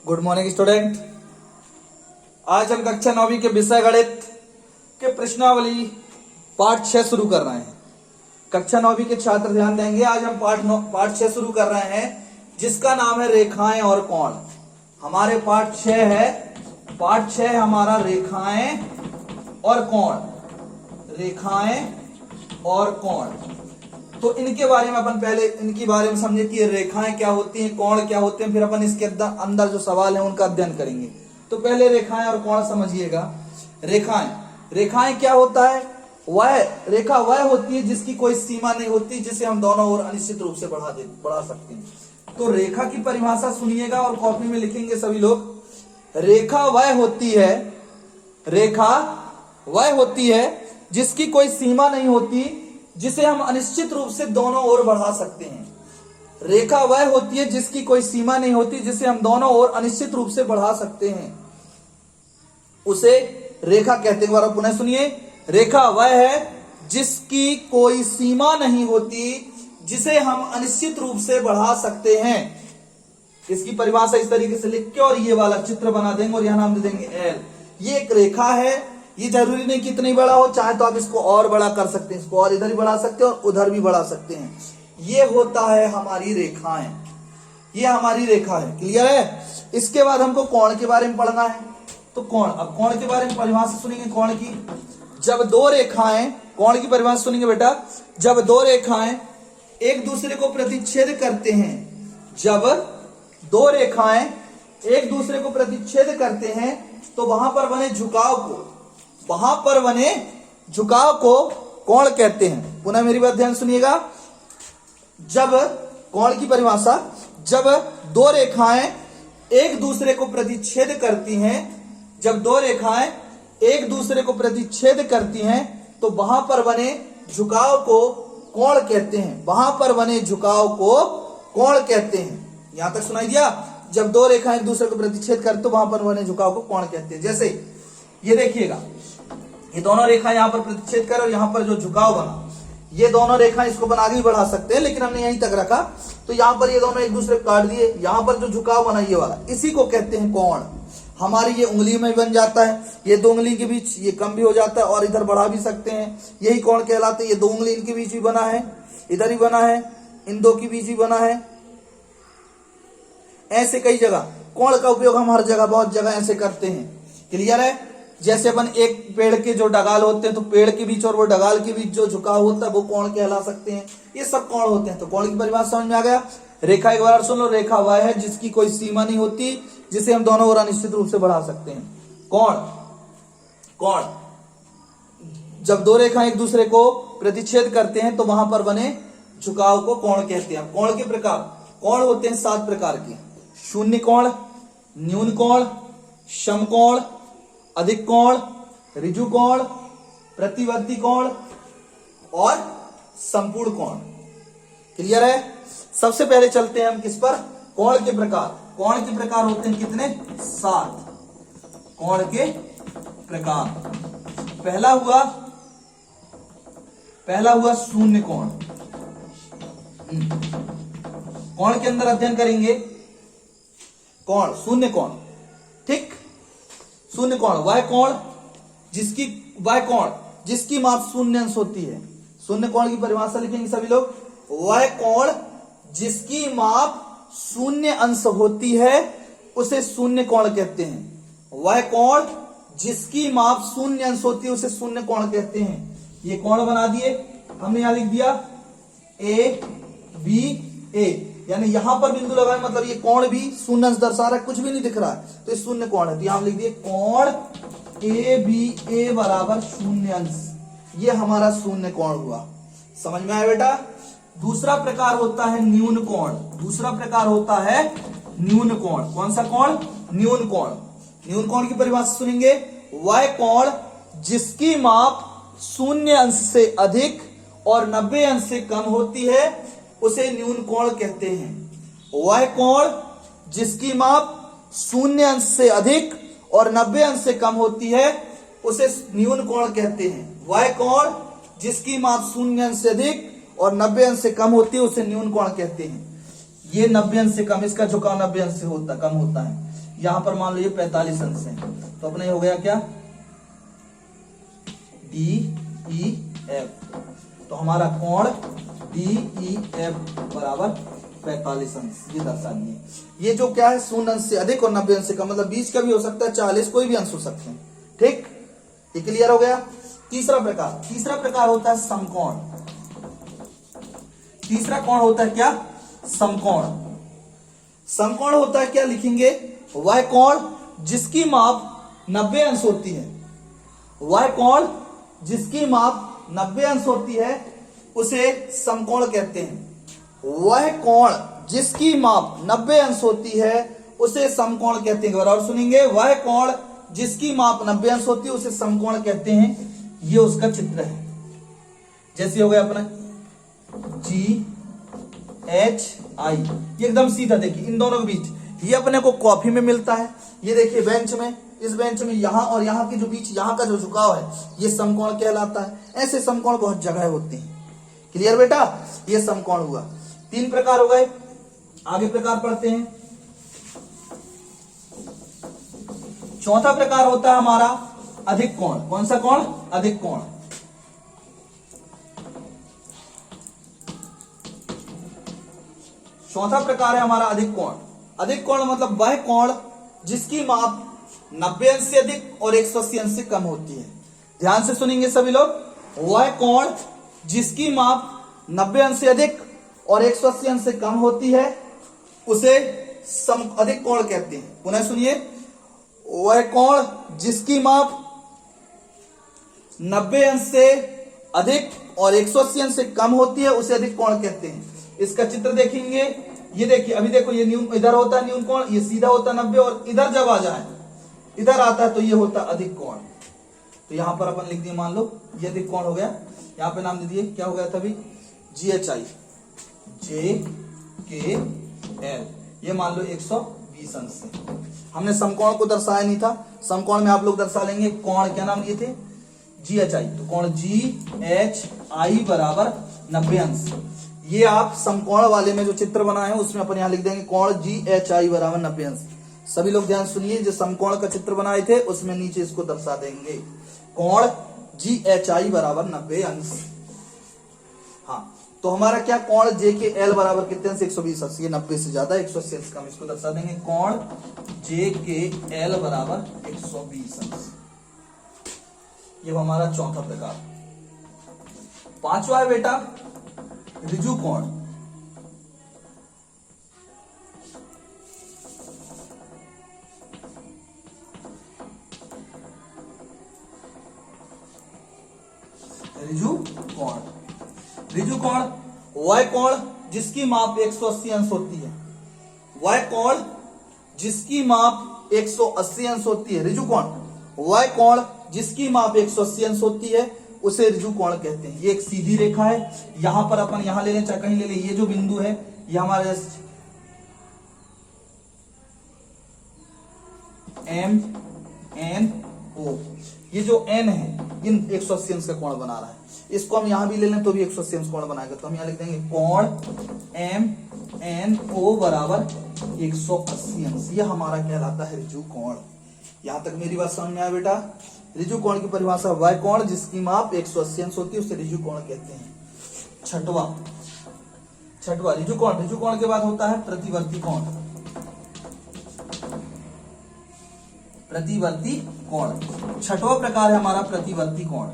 Good morning student. आज हम कक्षा 9वीं के विषय गणित के प्रश्नावली पाठ 6 शुरू कर रहे हैं। कक्षा 9वीं के छात्र ध्यान देंगे। आज हम पाठ 6 शुरू कर रहे हैं जिसका नाम है रेखाएं और कोण। हमारे पाठ 6 है, पाठ 6 है हमारा रेखाएं और कोण। रेखाएं और कोण, तो इनके बारे में अपन पहले इनके बारे में समझे कि रेखाएं क्या होती हैं, कोण क्या होते हैं, फिर अपन इसके अंदर जो सवाल है उनका अध्ययन करेंगे। तो पहले रेखाएं और कोण समझिएगा। रेखाएं क्या होता है? वह रेखा वह होती है जिसकी कोई सीमा नहीं होती, जिसे हम दोनों ओर अनिश्चित रूप से बढ़ा सकते हैं। तो रेखा की परिभाषा सुनिएगा और कॉपी में लिखेंगे सभी लोग। रेखा वह होती है जिसकी कोई सीमा नहीं होती, जिसे हम अनिश्चित रूप से दोनों ओर बढ़ा सकते हैं। रेखा वह होती है जिसकी कोई सीमा नहीं होती, जिसे हम दोनों ओर अनिश्चित रूप से बढ़ा सकते हैं, उसे रेखा कहते हैं। पुनः सुनिए, रेखा वह है जिसकी कोई सीमा नहीं होती, जिसे हम अनिश्चित रूप से बढ़ा सकते हैं। इसकी परिभाषा इस तरीके से लिख के और ये वाला चित्र बना देंगे और यहां नाम दे देंगे एल। ये एक रेखा है। ये जरूरी नहीं कि इतनी बड़ा हो, चाहे तो आप इसको और बड़ा कर सकते हैं, इसको और इधर भी बढ़ा सकते हैं और उधर भी बढ़ा सकते हैं। ये होता है हमारी रेखाएं, ये हमारी रेखा है। क्लियर है? इसके बाद हमको कोण के बारे में पढ़ना है। तो कोण, अब कोण के बारे में परिभाषा सुनेंगे कोण की। जब दो रेखाएं, कोण की परिभाषा सुनेंगे बेटा, जब दो रेखाएं एक दूसरे को प्रतिच्छेद करते हैं, जब दो रेखाएं एक दूसरे को प्रतिच्छेद करते हैं तो वहां पर बने झुकाव को कोण कहते हैं। पुनः मेरी बात ध्यान सुनिएगा। जब कोण की परिभाषा, जब दो रेखाएं एक दूसरे को प्रतिच्छेद करती हैं, जब दो रेखाएं एक दूसरे को प्रतिच्छेद करती हैं तो वहां पर बने झुकाव को कोण कहते हैं। वहां पर बने झुकाव को कोण कहते हैं। यहां तक सुनाई दिया? जब दो रेखाएं एक दूसरे को प्रतिच्छेद करते तो वहां पर बने झुकाव को कोण कहते हैं। जैसे ये देखिएगा, ये दोनों रेखा यहाँ पर प्रतिच्छेद कर और यहाँ पर जो झुकाव बना, ये दोनों रेखा इसको बना आगे बढ़ा सकते हैं, लेकिन हमने यहीं तक रखा। तो यहाँ पर ये दोनों एक दूसरे को काट दिए, यहाँ पर जो झुकाव बना ये वाला, इसी को कहते हैं कोण। हमारी ये उंगली में बन जाता है, ये दो उंगली के बीच ये कम भी हो जाता है और इधर बढ़ा भी सकते हैं, यही कोण कहलाते हैं। ये दो उंगली इनके बीच भी बना है, इधर ही बना है, इन दो के बीच भी बना है। ऐसे कई जगह कोण का उपयोग हम हर जगह, बहुत जगह ऐसे करते हैं। क्लियर है? जैसे अपन एक पेड़ के जो डगाल होते हैं तो पेड़ के बीच और वो डगाल के बीच जो झुकाव होता है वो कोण कहला सकते हैं। ये सब कोण होते हैं। तो कोण की परिभाषा समझ में आ गया। रेखा एक बार सुन लो। रेखा वह है जिसकी कोई सीमा नहीं होती, जिसे हम दोनों ओर अनिश्चित रूप से बढ़ा सकते हैं। कोण, जब दो रेखा एक दूसरे को प्रतिच्छेद करते हैं तो वहां पर बने झुकाव को कोण कहते हैं। कोण के प्रकार, कोण होते हैं 7 प्रकार के। शून्य कोण, न्यून कोण, समकोण, अधिक कोण, ऋजु कोण, प्रतिवर्ती कोण और संपूर्ण कोण। क्लियर है? सबसे पहले चलते हैं हम किस पर? कोण के प्रकार। कोण के प्रकार होते हैं कितने? 7 कोण के प्रकार। पहला हुआ शून्य कोण। कोण के अंदर अध्ययन करेंगे कोण, शून्य कोण। ठीक, शून्य कोण वह कोण जिसकी माप शून्य अंश होती है। शून्य कोण की परिभाषा लिखेंगे सभी लोग। वह कोण जिसकी माप शून्य अंश होती है उसे शून्य कोण कहते हैं। वह कोण जिसकी माप शून्य अंश होती है उसे शून्य कोण कहते हैं। ये कोण बना दिए हमने, यहां लिख दिया ए बी ए, यानी यहां पर बिंदु लगाए, मतलब ये कोण भी शून्य अंश दर्शा रहा है, कुछ भी नहीं दिख रहा है तो ये शून्य कोण है। तो यहां लिख दिए कोण ए बी ए बराबर शून्य अंश। ये हमारा शून्य कोण हुआ। समझ में आया बेटा? दूसरा प्रकार होता है न्यून कोण। दूसरा प्रकार होता है न्यून कोण। कौन सा कोण? न्यून कोण। न्यून कोण की परिभाषा सुनेंगे। वह कोण जिसकी माप शून्य अंश से अधिक और 90 अंश से कम होती है उसे न्यून कोण कहते हैं। वह कोण जिसकी माप शून्य अंश से अधिक और 90 अंश से कम होती है उसे न्यून कोण कहते हैं। वह कोण जिसकी माप शून्य अंश से अधिक और 90 अंश से कम होती है उसे न्यून कोण कहते हैं। ये 90 अंश से कम, इसका झुकाव 90 अंश से कम होता है। यहां पर मान लो ये 45 अंश है, तो अपने हो गया क्या DEF। तो हमारा कोण DEF बराबर 45 अंश, ये दर्शा दिए। ये जो क्या है, शून्य अंश से अधिक और 90 अंश से कम, मतलब बीच का भी हो सकता है, 40 कोई भी अंश हो सकते हैं। ठीक, ये क्लियर हो गया। तीसरा प्रकार होता है समकोण। तीसरा कोण होता है क्या, समकोण। समकोण होता है क्या, लिखेंगे वह कोण जिसकी माप 90 अंश होती है। वह कोण जिसकी माप 90 अंश होती है उसे समकोण कहते हैं। वह कोण जिसकी माप 90 अंश होती है उसे समकोण कहते हैं। और सुनेंगे, वह कोण जिसकी माप 90 अंश होती है उसे समकोण कहते हैं। ये उसका चित्र है। जैसे हो गया अपना GHI, ये एकदम सीधा। देखिए इन दोनों के बीच, ये अपने को कॉफी में मिलता है। ये देखिए बेंच में, इस बेंच में यहां और यहां के जो बीच, यहां का जो झुकाव है, ये समकोण कहलाता है। ऐसे समकोण बहुत जगह होते हैं। क्लियर बेटा, ये समकोण हुआ। 3 प्रकार हो गए। आगे प्रकार पढ़ते हैं। चौथा प्रकार होता है हमारा अधिक कोण। कौन सा कोण, अधिक कोण। चौथा प्रकार है हमारा अधिक कोण। अधिक कोण मतलब वह कोण जिसकी माप 90 अंश से अधिक और 180 अंश से कम होती है। ध्यान से सुनेंगे सभी लोग, वह कोण जिसकी माप 90 अंश से अधिक और 180 अंश से कम होती है उसे अधिक कोण कहते हैं। पुनः सुनिए, वह कोण जिसकी माप 90 अंश से अधिक और 180 अंश से कम होती है उसे अधिक कोण कहते हैं। इसका चित्र देखेंगे, ये देखिए, अभी देखो ये न्यून, इधर होता है न्यून कोण, ये सीधा होता है 90, और इधर जब आ जाए, इधर आता है तो ये होता है अधिक कोण। तो यहां पर अपन लिख दिए, मान लो ये अधिक कोण हो गया। यहां पे नाम दे दिए, क्या हो गया था अभी, GHI, JKL। ये मान लो 120 अंश से। हमने समकोण को दर्शाया नहीं था। समकोण में आप लोग दर्शा लेंगे कोण, क्या नाम लिए थे, GHI। तो कोण GHI बराबर 90 अंश। ये आप समकोण वाले में जो चित्र बनाए हैं उसमें अपन यहां लिख देंगे कोण GHI बराबर 90 अंश। सभी लोग ध्यान सुनिए, जो समकोण का चित्र बनाए थे उसमें नीचे इसको दर्शा देंगे, कोण GHI बराबर 90 अंश। हाँ, तो हमारा क्या, कोण JKL बराबर कितने अंश, 120 अंश। ये 90 से ज्यादा, 180 अंश कम, इसको दर्शा देंगे कोण JKL बराबर 120 अंश। ये हमारा चौथा प्रकार। पांचवा है बेटा ऋजु कोण। ऋजु कोण, ऋजु कोण वह कोण जिसकी माप 180 अंश होती है। वह कोण जिसकी माप 180 अंश होती है, ऋजु कोण। वह कोण जिसकी माप 180 अंश होती है उसे ऋजु कोण कहते हैं। ये एक सीधी रेखा है, यहां पर अपन यहां ले लें चाहे कहीं ले लें, ये जो बिंदु है ये हमारा MNO, ये जो N है इन 180 अंश का कोण बना रहा है। इसको हम यहां भी ले लें तो भी 180 अंश कोण बनाएगा। तो हम यहां लिख देंगे कोण MNO बराबर 180 अंश। ये हमारा कहलाता है ऋजु कोण। यहां तक मेरी बात समझ में आया बेटा। ऋजु कोण की परिभाषा, वह कोण जिसकी माप 180 अंश होती है उसे ऋजु कोण कहते हैं। छठवा ऋजु कोण। ऋजु कोण के बाद होता है प्रतिवर्ती कोण। प्रतिवर्ती कोण छठवां प्रकार है हमारा प्रतिवर्ती कोण।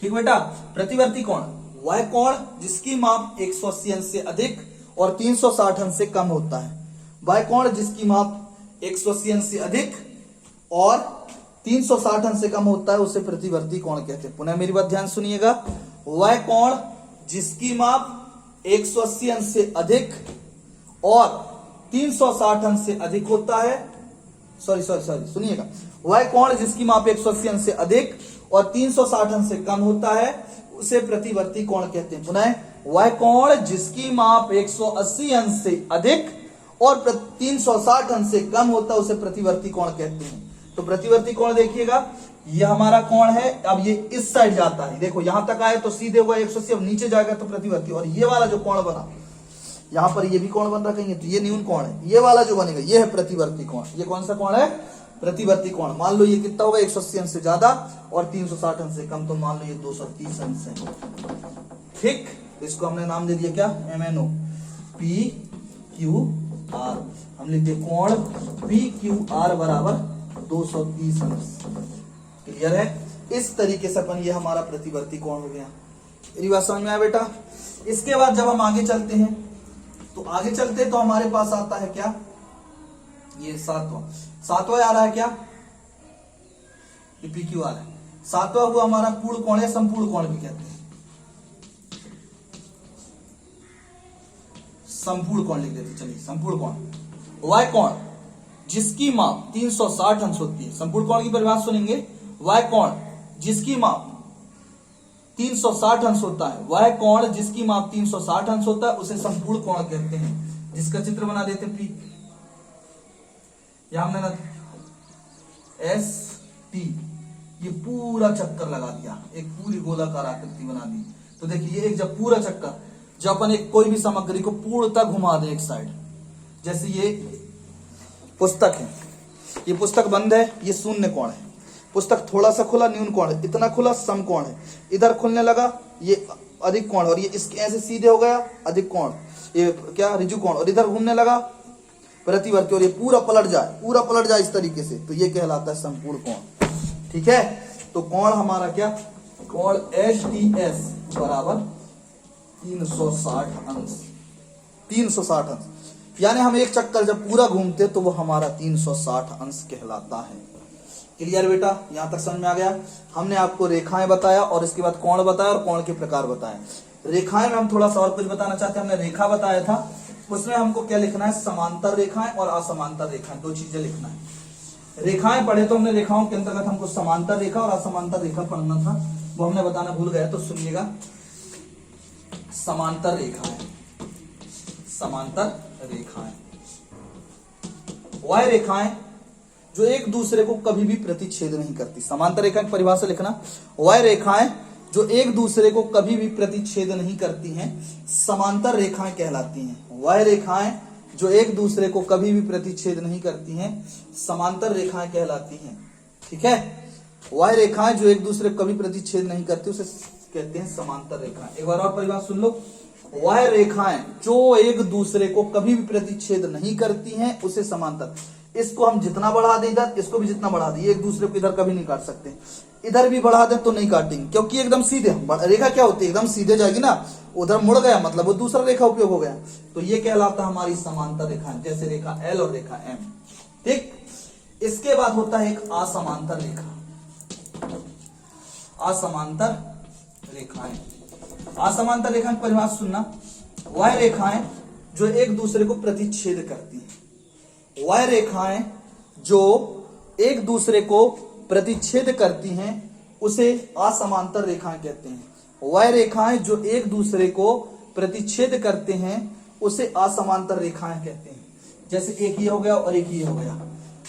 ठीक बेटा, प्रतिवर्ती कोण वह कोण जिसकी माप 180 अंश से अधिक और 360 अंश से कम होता है। वह कोण जिसकी माप 180 अंश से अधिक और 360 अंश से कम होता है उसे प्रतिवर्ती कोण कहते हैं। पुनः मेरी बात ध्यान सुनिएगा, वह कोण जिसकी माप 180 अंश से अधिक और 360 अंश से अधिक होता है, सॉरी सुनिएगा, वह कोण जिसकी माप 180 अंश से अधिक और 360 अंश से कम होता है उसे प्रतिवर्ती कोण कहते हैं। पुनः वह कोण जिसकी माप 180 अंश से अधिक और 360 अंश से कम होता है उसे प्रतिवर्ती कोण कहते हैं। तो प्रतिवर्ती कोण देखिएगा, ये हमारा कोण है, अब ये इस साइड जाता है, देखो यहां तक आए तो सीधे होगा 180, अब नीचे जाएगा तो प्रतिवर्ती। और ये वाला जो कोण बना यहाँ पर ये भी कोण बन रखेंगे तो ये न्यून कोण है। ये वाला जो बनेगा ये है प्रतिवर्ती कोण। ये कौन सा कोण है? प्रतिवर्ती कोण। मान लो ये कितना होगा 180 अंश से ज्यादा और 360 अंश से कम, तो मान लो ये 230 अंश है। ठीक, इसको हमने नाम दे दिया क्या? MNO, PQR। हम लिख दिए कोण PQR बराबर 230 अंश। क्लियर है? इस तरीके से अपन, ये हमारा प्रतिवर्ती कोण हो गया। मेरी बात समझ में आया बेटा? इसके बाद जब हम आगे चलते हैं तो आगे चलते तो हमारे पास आता है क्या? ये सातवां आ रहा है क्या? ये PQR है। सातवां हुआ हमारा पूर्ण कोण या संपूर्ण कोण भी कहते हैं। संपूर्ण कोण लिख देते, चलिए संपूर्ण कोण। वाय कोण जिसकी माप 360 अंश होती है। संपूर्ण कोण की परिभाषा सुनेंगे। वाय कोण जिसकी माप 360 अंश होता है, वह कोण जिसकी माप 360 अंश होता है उसे संपूर्ण कोण कहते हैं। जिसका चित्र बना देते हैं P, यहां हमने ना ST, ये पूरा चक्कर लगा दिया, एक पूरी गोलाकार आकृति बना दी। तो देखिए एक जब पूरा चक्कर, जब अपन एक कोई भी सामग्री को पूर्णतः घुमा दे एक साइड, जैसे ये पुस्तक है, ये पुस्तक बंद है, ये शून्य कोण है। पुस्तक थोड़ा सा खुला न्यून कोण है, इतना खुला सम कोण है, इधर खुलने लगा ये अधिक कोण, और ये इसके ऐसे सीधे हो गया अधिक कोण, ये क्या ऋजु कोण, और इधर घूमने लगा प्रतिवर्ती, और ये पूरा पलट जाए इस तरीके से, तो ये कहलाता है संपूर्ण कोण। ठीक है, तो कोण हमारा क्या? कोण HTS बराबर 360 अंश। 360 अंश यानी हम एक चक्कर जब पूरा घूमते तो वो हमारा 360 अंश कहलाता है। क्लियर बेटा? यहां तक समझ में आ गया? हमने आपको रेखाएं बताया और इसके बाद कोण बताया और कोण के प्रकार बताए। रेखाएं में हम थोड़ा सा और कुछ बताना चाहते हैं। हमने रेखा बताया था, उसमें हमको क्या लिखना है? समांतर रेखाएं और असमांतर रेखाएं, दो चीजें लिखना है। रेखाएं पढ़े तो हमने रेखाओं के अंतर्गत हमको समांतर रेखा और असमांतर रेखा पढ़ना था, वो हमने बताना भूल गए, तो सुनिएगा। समांतर रेखाएं, समांतर रेखाएं वह रेखाएं जो एक दूसरे को कभी भी प्रतिच्छेद नहीं करती। समांतर रेखा की परिभाषा लिखना, वह रेखाएं जो एक दूसरे को कभी भी प्रतिच्छेद नहीं करती हैं समांतर रेखाएं कहलाती हैं। वह रेखाएं जो एक दूसरे को कभी भी प्रतिच्छेद नहीं करती हैं समांतर रेखाएं कहलाती हैं। ठीक है, वह रेखाएं जो एक दूसरे को कभी प्रतिच्छेद नहीं करती उसे कहते हैं समांतर रेखाएं। एक बार और परिभाषा सुन लो, वह रेखाएं जो एक दूसरे को कभी भी प्रतिच्छेद नहीं करती हैं उसे समांतर। इसको हम जितना बढ़ा दें इधर, इसको भी जितना बढ़ा दें, एक दूसरे को इधर कभी नहीं काट सकते। इधर भी बढ़ा दें तो नहीं काटेंगे, क्योंकि एकदम सीधे रेखा क्या होती है? एकदम सीधे जाएगी ना, उधर मुड़ गया मतलब वो दूसरा रेखा उपयोग हो गया, तो ये कहलाता हमारी समांतर रेखा, जैसे रेखा L और रेखा M। ठीक, इसके बाद होता है एक असमांतर रेखा। असमांतर रेखाएं, असमांतर रेखा की परिभाषा सुनना, वह रेखाएं जो एक दूसरे को प्रतिच्छेद करती हैं। वह रेखाएं जो एक दूसरे को प्रतिच्छेद करती हैं उसे असमांतर रेखाएं कहते हैं। वह रेखाएं जो एक दूसरे को प्रतिच्छेद करते हैं उसे असमांतर रेखाएं कहते हैं। जैसे एक ये हो गया और एक ये हो गया।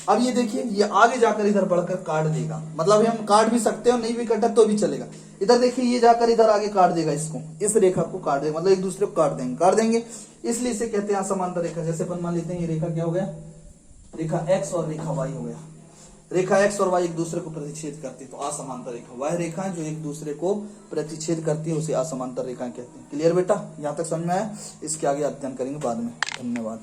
अब ये देखिए, ये आगे जाकर इधर बढ़कर काट देगा, मतलब हम काट भी सकते हैं और नहीं भी काटा तो भी चलेगा। इधर देखिए, ये जाकर इधर आगे काट देगा, इसको, इस रेखा को काट देगा, मतलब एक दूसरे को काट देंगे, इसलिए इसे कहते हैं असमांतर रेखा। जैसे अपन मान लेते हैं ये रेखा क्या हो गया? रेखा X और रेखा Y हो गया। रेखा X और Y एक दूसरे को प्रतिच्छेद करती है तो असमांतर रेखा। वह रेखाएं जो एक दूसरे को प्रतिच्छेद करती है उसे असमांतर रेखाएं कहते हैं। क्लियर बेटा? यहां तक समझ में आया? इसके आगे अध्ययन करेंगे बाद में। धन्यवाद।